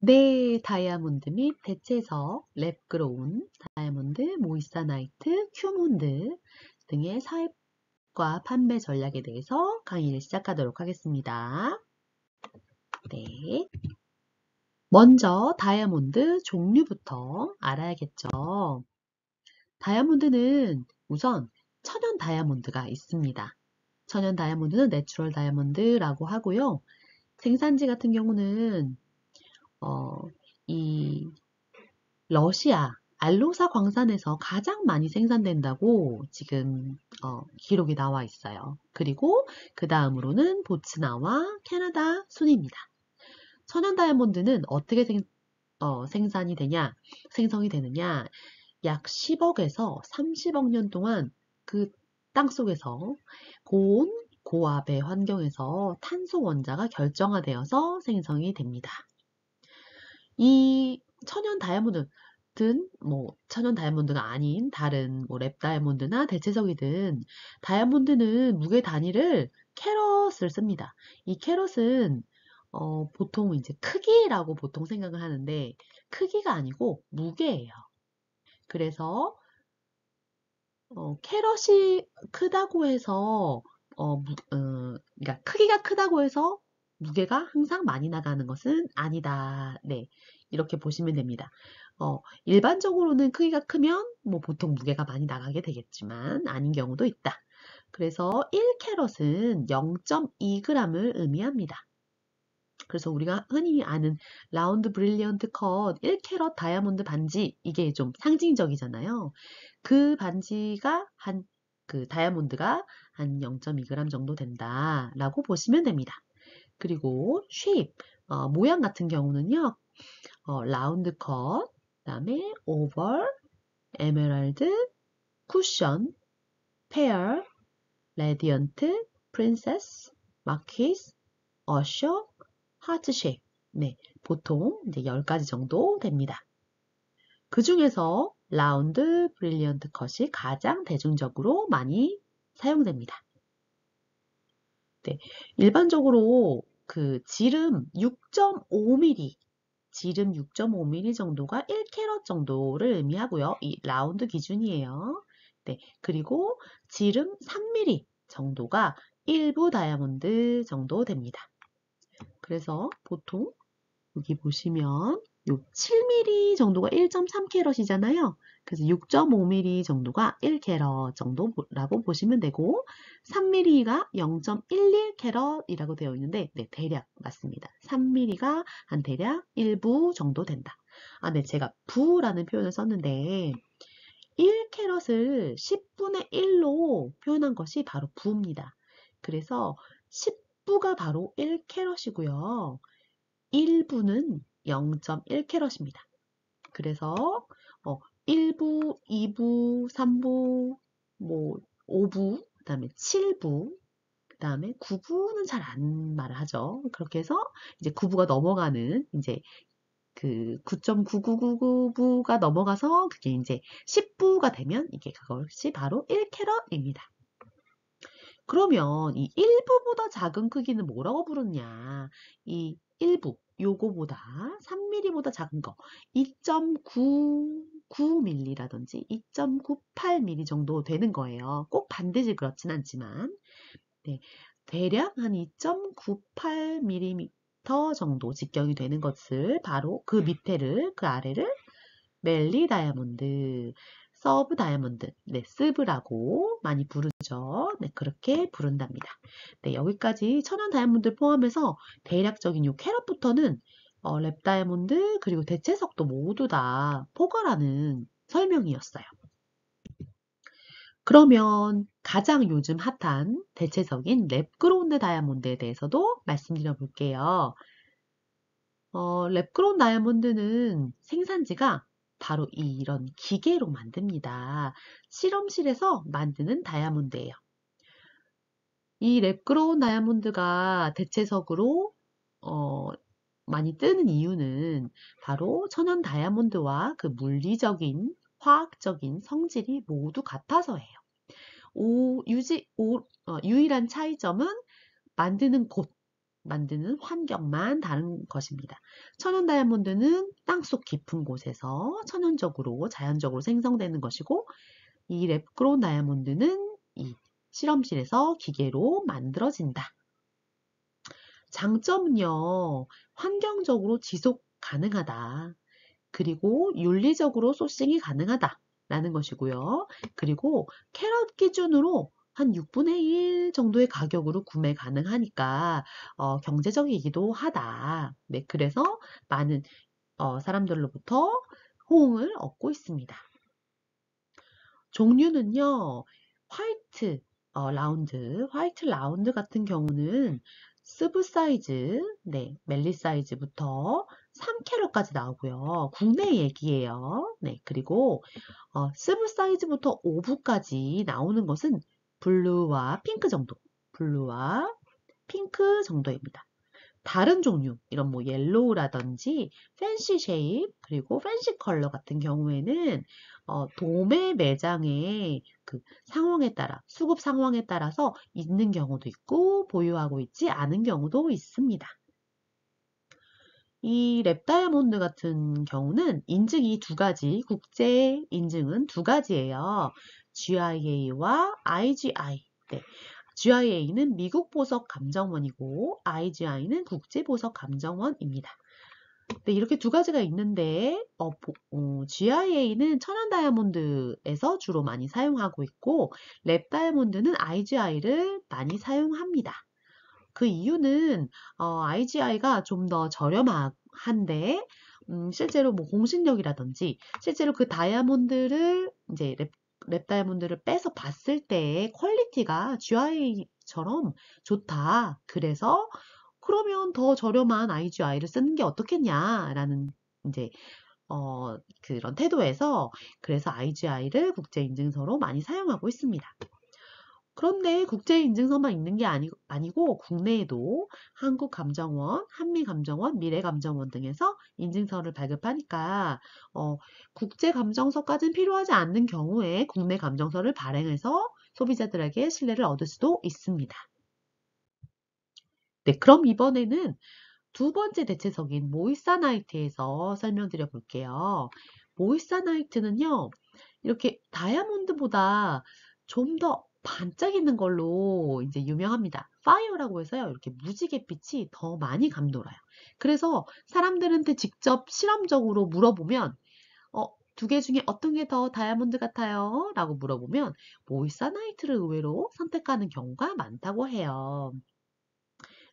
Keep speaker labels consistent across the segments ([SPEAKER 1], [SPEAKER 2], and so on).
[SPEAKER 1] 네, 다이아몬드 및 대체석, 랩그로운, 다이아몬드, 모이사나이트, 큐몬드 등의 사입과 판매 전략에 대해서 강의를 시작하도록 하겠습니다. 네. 먼저 다이아몬드 종류부터 알아야겠죠. 다이아몬드는 우선 천연 다이아몬드가 있습니다. 천연 다이아몬드는 내추럴 다이아몬드라고 하고요. 생산지 같은 경우는 이 러시아 알로사 광산에서 가장 많이 생산된다고 지금 기록이 나와 있어요. 그리고 그 다음으로는 보츠나와 캐나다 순입니다. 천연 다이아몬드는 어떻게 생성이 되느냐? 약 10억에서 30억 년 동안 그 땅 속에서 고온, 고압의 환경에서 탄소 원자가 결정화되어서 생성이 됩니다. 이 천연 다이아몬드 천연 다이아몬드가 아닌 다른 랩 다이아몬드나 대체석이든 다이아몬드는 무게 단위를 캐럿을 씁니다. 이 캐럿은 보통 이제 크기라고 보통 생각을 하는데 크기가 아니고 무게예요. 그래서 캐럿이 크다고 해서 그러니까 크기가 크다고 해서 무게가 항상 많이 나가는 것은 아니다. 네, 이렇게 보시면 됩니다. 일반적으로는 크기가 크면 뭐 보통 무게가 많이 나가게 되겠지만 아닌 경우도 있다. 그래서 1캐럿은 0.2g을 의미합니다. 그래서 우리가 흔히 아는 라운드 브릴리언트 컷 1캐럿 다이아몬드 반지 이게 좀 상징적이잖아요. 그 반지가 그 다이아몬드가 한 0.2g 정도 된다라고 보시면 됩니다. 그리고 쉐입 모양 같은 경우는요. 라운드 컷, 그다음에 오벌, 에메랄드, 쿠션, 페어, 레디언트, 프린세스, 마키스, 어셔, 하트 쉐입. 네, 보통 이제 10가지 정도 됩니다. 그 중에서 라운드 브릴리언트 컷이 가장 대중적으로 많이 사용됩니다. 네, 일반적으로 그 지름 6.5mm 정도가 1캐럿 정도를 의미하고요. 이 라운드 기준이에요. 네, 그리고 지름 3mm 정도가 일부 다이아몬드 정도 됩니다. 그래서 보통 여기 보시면 요 7mm 정도가 1.3캐럿이잖아요. 그래서 6.5mm 정도가 1캐럿 정도라고 보시면 되고 3mm가 0.11캐럿이라고 되어 있는데 네, 대략 맞습니다. 3mm가 한 대략 1부 정도 된다. 네, 제가 부라는 표현을 썼는데 1캐럿을 10분의 1로 표현한 것이 바로 부입니다. 그래서 10부가 바로 1캐럿이고요. 1부는 0.1캐럿입니다. 그래서 1부, 2부, 3부, 뭐 5부, 그 다음에 7부, 그 다음에 9부는 잘 안 말을 하죠. 그렇게 해서 이제 9부가 넘어가는 이제 그 9.9999부가 넘어가서 그게 이제 10부가 되면 이게 그것이 바로 1캐럿입니다. 그러면 이 1부보다 작은 크기는 뭐라고 부르냐? 이 1부, 요거보다 3mm보다 작은 거, 2.99mm라든지 2.98mm 정도 되는 거예요. 꼭 반드시 그렇진 않지만, 네, 대략 한 2.98mm 정도 직경이 되는 것을 바로 그 아래를 멜리 다이아몬드, 서브 다이아몬드, 네, 스브라고 많이 부르죠. 네, 그렇게 부른답니다. 네, 여기까지 천연 다이아몬드 포함해서 대략적인 요 캐럿부터는 랩 다이아몬드 그리고 대체석도 모두 다 포괄하는 설명이었어요. 그러면 가장 요즘 핫한 대체석인 랩그로운드 다이아몬드에 대해서도 말씀드려 볼게요. 랩그로운 다이아몬드는 생산지가 바로 이런 기계로 만듭니다. 실험실에서 만드는 다이아몬드예요. 이 랩그로운 다이아몬드가 대체석으로 많이 뜨는 이유는 바로 천연 다이아몬드와 그 물리적인, 화학적인 성질이 모두 같아서예요. 유일한 차이점은 만드는 곳, 만드는 환경만 다른 것입니다. 천연 다이아몬드는 땅속 깊은 곳에서 천연적으로 자연적으로 생성되는 것이고 이 랩그로운 다이아몬드는 이 실험실에서 기계로 만들어진다. 장점은요, 환경적으로 지속 가능하다. 그리고 윤리적으로 소싱이 가능하다라는 것이고요. 그리고 캐럿 기준으로 한 6분의 1 정도의 가격으로 구매 가능하니까 경제적이기도 하다. 네, 그래서 많은 사람들로부터 호응을 얻고 있습니다. 종류는요, 화이트 라운드 같은 경우는 스브 사이즈, 네, 멜리 사이즈부터 3캐럿까지 나오고요. 국내 얘기예요. 네, 그리고 스브 사이즈부터 5부까지 나오는 것은 블루와 핑크 정도입니다. 다른 종류, 이런 뭐 옐로우라든지 팬시 쉐입, 그리고 팬시 컬러 같은 경우에는 도매 매장의 그 상황에 따라, 수급 상황에 따라서 있는 경우도 있고 보유하고 있지 않은 경우도 있습니다. 이 랩 다이아몬드 같은 경우는 인증이 두 가지, 국제 인증은 두 가지예요. GIA와 IGI. 네. GIA는 미국 보석 감정원이고 IGI는 국제 보석 감정원입니다. 네, 이렇게 두 가지가 있는데 GIA는 천연 다이아몬드에서 주로 많이 사용하고 있고 랩 다이아몬드는 IGI를 많이 사용합니다. 그 이유는 IGI가 좀 더 저렴한데 실제로 뭐 공신력이라든지 실제로 그 다이아몬드를 이제 랩 다이아몬드를 빼서 봤을 때 퀄리티가 GIA처럼 좋다. 그래서 그러면 더 저렴한 IGI를 쓰는 게 어떻겠냐라는 이제 그런 태도에서 그래서 IGI를 국제 인증서로 많이 사용하고 있습니다. 그런데 국제 인증서만 있는 게 아니고 국내에도 한국감정원, 한미감정원, 미래감정원 등에서 인증서를 발급하니까 국제감정서까지는 필요하지 않는 경우에 국내 감정서를 발행해서 소비자들에게 신뢰를 얻을 수도 있습니다. 네, 그럼 이번에는 두 번째 대체석인 모이사나이트에서 설명드려 볼게요. 모이사나이트는요, 이렇게 다이아몬드보다 좀 더 반짝이는 걸로 이제 유명합니다. 파이어라고 해서요, 이렇게 무지갯빛이 더 많이 감돌아요. 그래서 사람들한테 직접 실험적으로 물어보면, 두 개 중에 어떤 게 더 다이아몬드 같아요? 라고 물어보면, 모이사나이트를 의외로 선택하는 경우가 많다고 해요.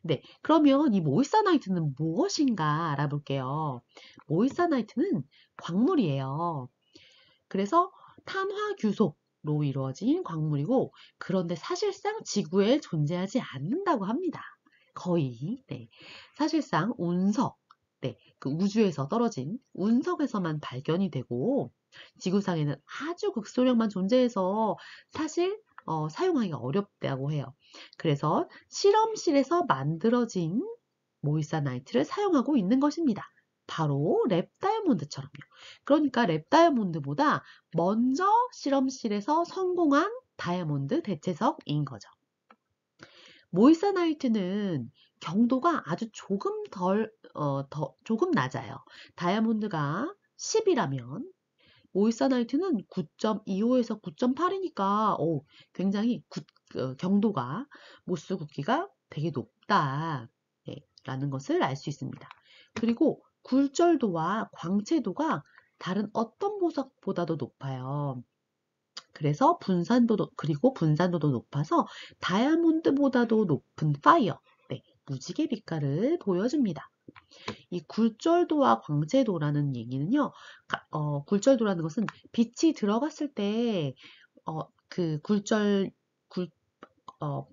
[SPEAKER 1] 네, 그러면 이 모이사나이트는 무엇인가 알아볼게요. 모이사나이트는 광물이에요. 그래서 탄화규속로 이루어진 광물이고, 그런데 사실상 지구에 존재하지 않는다고 합니다. 거의, 네. 사실상 운석, 네, 그 우주에서 떨어진 운석에서만 발견이 되고, 지구상에는 아주 극소량만 존재해서 사실 사용하기가 어렵다고 해요. 그래서 실험실에서 만들어진 모이사나이트를 사용하고 있는 것입니다. 바로 랩 다이아몬드처럼요. 그러니까 랩 다이아몬드보다 먼저 실험실에서 성공한 다이아몬드 대체석인 거죠. 모이사나이트는 경도가 아주 조금 낮아요. 다이아몬드가 10이라면 모이사나이트는 9.25에서 9.8이니까 굉장히 경도가 모스 굵기가 되게 높다. 네, 라는 것을 알 수 있습니다. 그리고 굴절도와 광채도가 다른 어떤 보석보다도 높아요. 그래서 분산도도 높아서 다이아몬드보다도 높은 파이어, 네, 무지개 빛깔을 보여줍니다. 이 굴절도와 광채도라는 얘기는요, 굴절도라는 것은 빛이 들어갔을 때,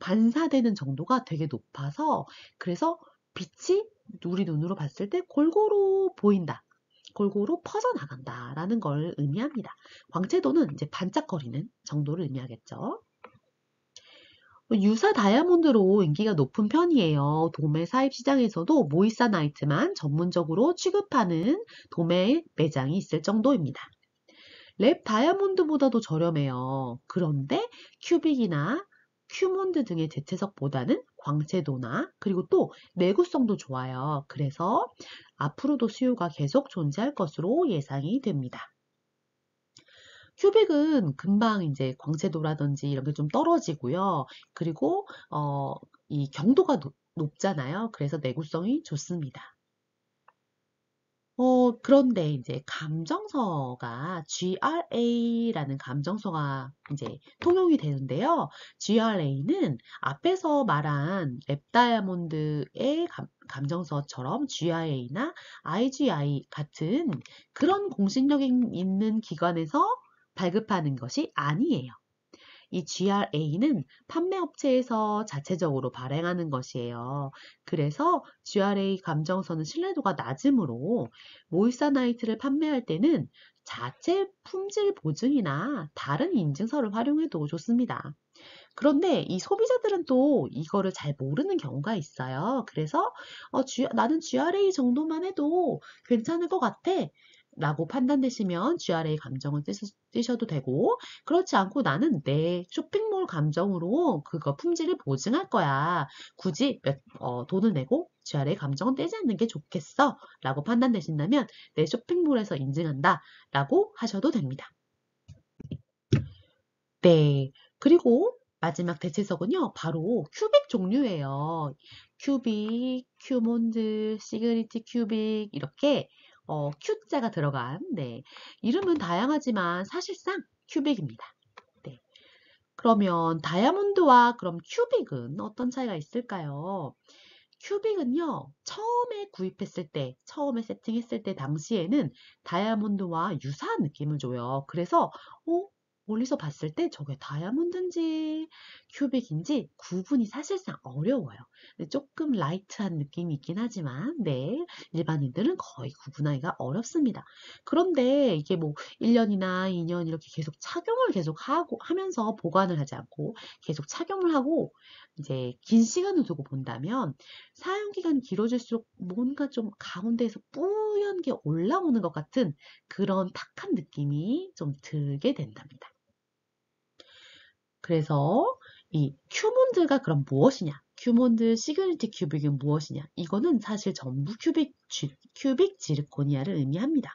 [SPEAKER 1] 반사되는 정도가 되게 높아서, 그래서 빛이 우리 눈으로 봤을 때 골고루 보인다. 골고루 퍼져나간다라는 걸 의미합니다. 광채도는 이제 반짝거리는 정도를 의미하겠죠. 유사 다이아몬드로 인기가 높은 편이에요. 도매 사입 시장에서도 모이사나이트만 전문적으로 취급하는 도매 매장이 있을 정도입니다. 랩 다이아몬드보다도 저렴해요. 그런데 큐빅이나 큐몬드 등의 대체석보다는 광채도나 그리고 또 내구성도 좋아요. 그래서 앞으로도 수요가 계속 존재할 것으로 예상이 됩니다. 큐빅은 금방 이제 광채도라든지 이런 게 좀 떨어지고요. 그리고 이 경도가 높잖아요. 그래서 내구성이 좋습니다. 그런데 이제 감정서가 GRA라는 감정서가 이제 통용이 되는데요. GRA는 앞에서 말한 랩 다이아몬드의 감정서처럼 GIA나 IGI 같은 그런 공신력이 있는 기관에서 발급하는 것이 아니에요. 이 GRA는 판매업체에서 자체적으로 발행하는 것이에요. 그래서 GRA 감정서는 신뢰도가 낮으므로 모이사나이트를 판매할 때는 자체 품질 보증이나 다른 인증서를 활용해도 좋습니다. 그런데 이 소비자들은 또 이거를 잘 모르는 경우가 있어요. 그래서 나는 GRA 정도만 해도 괜찮을 것 같아. 라고 판단되시면 GRA 감정을 쓰셔도 되고, 그렇지 않고 나는 내 쇼핑몰 감정으로 그거 품질을 보증할 거야. 굳이 돈을 내고 GRA 감정은 떼지 않는 게 좋겠어. 라고 판단되신다면 내 쇼핑몰에서 인증한다. 라고 하셔도 됩니다. 네. 그리고 마지막 대체석은요, 바로 큐빅 종류예요. 큐빅, 큐몬드, 시그니티 큐빅, 이렇게, Q자가 들어간, 네. 이름은 다양하지만 사실상 큐빅입니다. 네. 그러면 다이아몬드와 그럼 큐빅은 어떤 차이가 있을까요? 큐빅은요, 처음에 구입했을 때, 처음에 세팅했을 때 당시에는 다이아몬드와 유사한 느낌을 줘요. 그래서, 멀리서 봤을 때 저게 다이아몬드인지 큐빅인지 구분이 사실상 어려워요. 조금 라이트한 느낌이 있긴 하지만, 네, 일반인들은 거의 구분하기가 어렵습니다. 그런데 이게 뭐 1년이나 2년 이렇게 계속 착용을 계속 하면서 보관을 하지 않고 계속 착용을 하고 이제 긴 시간을 두고 본다면 사용기간이 길어질수록 뭔가 좀 가운데에서 뿌연 게 올라오는 것 같은 그런 탁한 느낌이 좀 들게 된답니다. 그래서 이 큐몬드가 그럼 무엇이냐? 큐몬드 시그니티 큐빅은 무엇이냐? 이거는 사실 전부 큐빅 지르코니아를 의미합니다.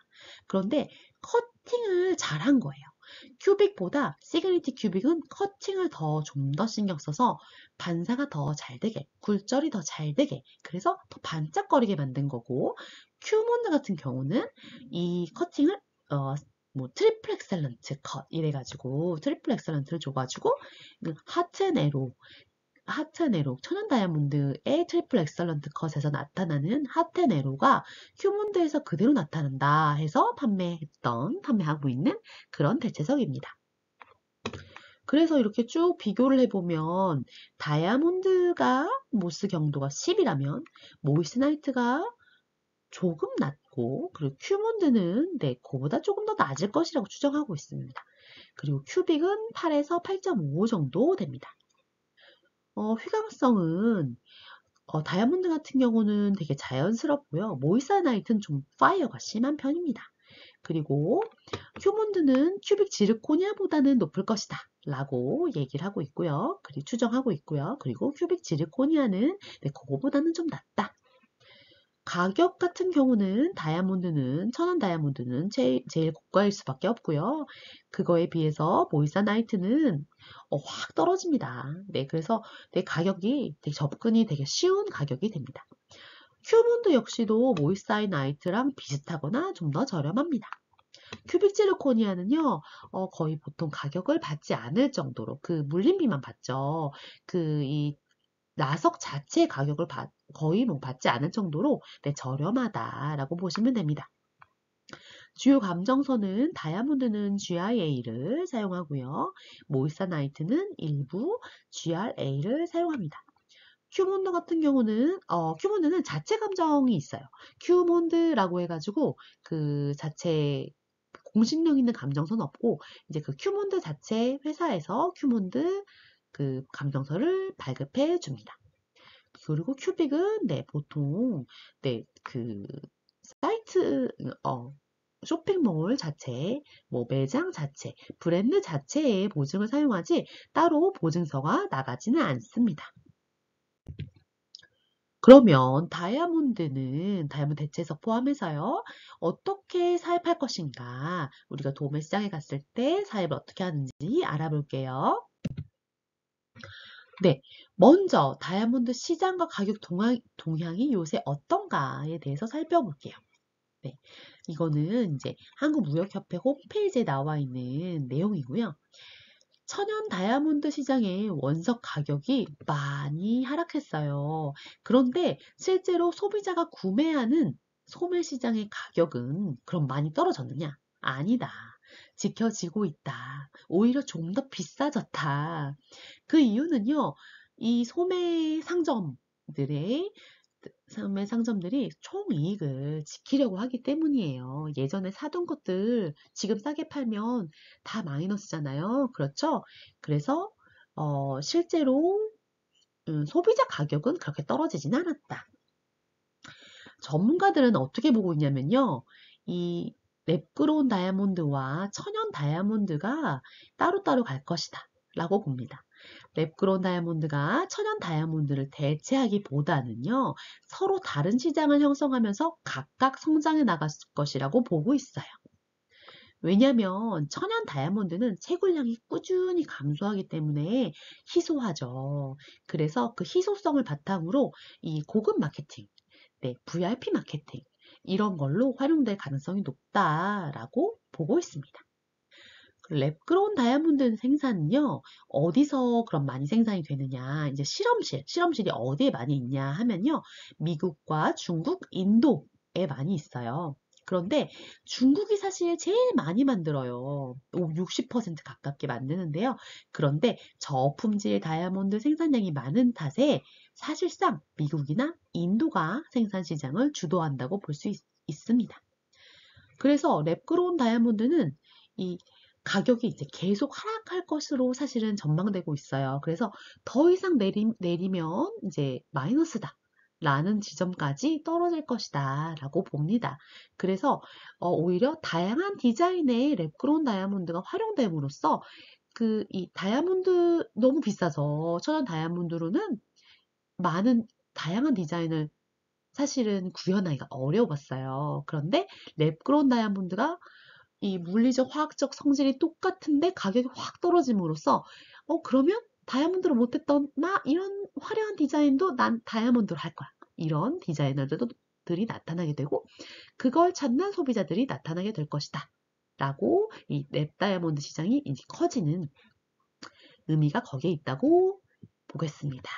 [SPEAKER 1] 그런데 커팅을 잘한 거예요. 큐빅보다 시그니티 큐빅은 커팅을 좀 더 신경 써서 반사가 더 잘 되게, 굴절이 더 잘 되게, 그래서 더 반짝거리게 만든 거고, 큐몬드 같은 경우는 이 커팅을 뭐 트리플 엑셀런트 컷 이래가지고 트리플 엑셀런트를 줘가지고 하트네로 천연 다이아몬드의 트리플 엑셀런트 컷에서 나타나는 하트네로가 큐몬드에서 그대로 나타난다 해서 판매하고 있는 그런 대체석입니다. 그래서 이렇게 쭉 비교를 해보면 다이아몬드가 모스 경도가 10이라면 모이스나이트가 조금 낮고 그리고 큐몬드는 그보다 조금 더 낮을 것이라고 추정하고 있습니다. 그리고 큐빅은 8에서 8.5 정도 됩니다. 휘광성은 다이아몬드 같은 경우는 되게 자연스럽고요. 모이사나이트는 좀 파이어가 심한 편입니다. 그리고 큐몬드는 큐빅 지르코니아보다는 높을 것이다 라고 얘기를 하고 있고요. 그리고 추정하고 있고요. 그리고 큐빅 지르코니아는 그거보다는 좀 낮다. 가격 같은 경우는 천연 다이아몬드는 제일 고가일 수밖에 없고요. 그거에 비해서 모이사나이트는 확 떨어집니다. 네, 그래서 가격이 되게 접근이 되게 쉬운 가격이 됩니다. 큐몬드 역시도 모이사나이트랑 비슷하거나 좀 더 저렴합니다. 큐빅 지르코니아는요, 거의 보통 가격을 받지 않을 정도로 그 물림비만 받죠. 이 나석 자체의 가격을 거의 받지 않을 정도로 저렴하다라고 보시면 됩니다. 주요 감정선은 다이아몬드는 GIA를 사용하고요. 모이사나이트는 일부 GRA를 사용합니다. 큐몬드 같은 경우는 큐몬드는 자체 감정이 있어요. 큐몬드라고 해가지고 그 자체 공신력 있는 감정서는 없고 이제 그 큐몬드 자체 회사에서 큐몬드 그 감정서를 발급해 줍니다. 그리고 큐빅은 보통 그 사이트 쇼핑몰 자체, 뭐 매장 자체, 브랜드 자체의 보증을 사용하지 따로 보증서가 나가지는 않습니다. 그러면 다이아몬드 대체석 포함해서요. 어떻게 사입할 것인가? 우리가 도매 시장에 갔을 때 사입을 어떻게 하는지 알아볼게요. 네, 먼저 다이아몬드 시장과 가격 동향이 요새 어떤가에 대해서 살펴볼게요. 네, 이거는 이제 한국무역협회 홈페이지에 나와 있는 내용이고요. 천연 다이아몬드 시장의 원석 가격이 많이 하락했어요. 그런데 실제로 소비자가 구매하는 소매 시장의 가격은 그럼 많이 떨어졌느냐? 아니다. 지켜지고 있다. 오히려 좀 더 비싸졌다. 그 이유는요, 이 소매 상점들이 총이익을 지키려고 하기 때문이에요. 예전에 사둔 것들 지금 싸게 팔면 다 마이너스잖아요. 그렇죠? 그래서 실제로 소비자 가격은 그렇게 떨어지진 않았다. 전문가들은 어떻게 보고 있냐면요. 이 랩그로운 다이아몬드와 천연 다이아몬드가 따로따로 갈 것이다 라고 봅니다. 랩그로운 다이아몬드가 천연 다이아몬드를 대체하기보다는요. 서로 다른 시장을 형성하면서 각각 성장해 나갈 것이라고 보고 있어요. 왜냐하면 천연 다이아몬드는 채굴량이 꾸준히 감소하기 때문에 희소하죠. 그래서 그 희소성을 바탕으로 이 고급 마케팅, 네, VIP 마케팅 이런 걸로 활용될 가능성이 높다라고 보고 있습니다. 랩그로운 다이아몬드 생산은요, 어디서 그럼 많이 생산이 되느냐, 이제 실험실이 어디에 많이 있냐 하면요, 미국과 중국, 인도에 많이 있어요. 그런데 중국이 사실 제일 많이 만들어요. 60% 가깝게 만드는데요. 그런데 저품질 다이아몬드 생산량이 많은 탓에 사실상 미국이나 인도가 생산 시장을 주도한다고 볼 수 있습니다. 그래서 랩그로운 다이아몬드는 이 가격이 이제 계속 하락할 것으로 사실은 전망되고 있어요. 그래서 더 이상 내리면 이제 마이너스다. 라는 지점까지 떨어질 것이다 라고 봅니다. 그래서 오히려 다양한 디자인의 랩그로운 다이아몬드가 활용됨으로써 이 다이아몬드 너무 비싸서 천연 다이아몬드로는 많은 다양한 디자인을 사실은 구현하기가 어려웠어요. 그런데 랩그로운 다이아몬드가 이 물리적, 화학적 성질이 똑같은데 가격이 확 떨어짐으로써 그러면 다이아몬드로 못했던 나 이런 화려한 디자인도 난 다이아몬드로 할 거야. 이런 디자이너들이 나타나게 되고 그걸 찾는 소비자들이 나타나게 될 것이다. 라고 이 랩 다이아몬드 시장이 이제 커지는 의미가 거기에 있다고 보겠습니다.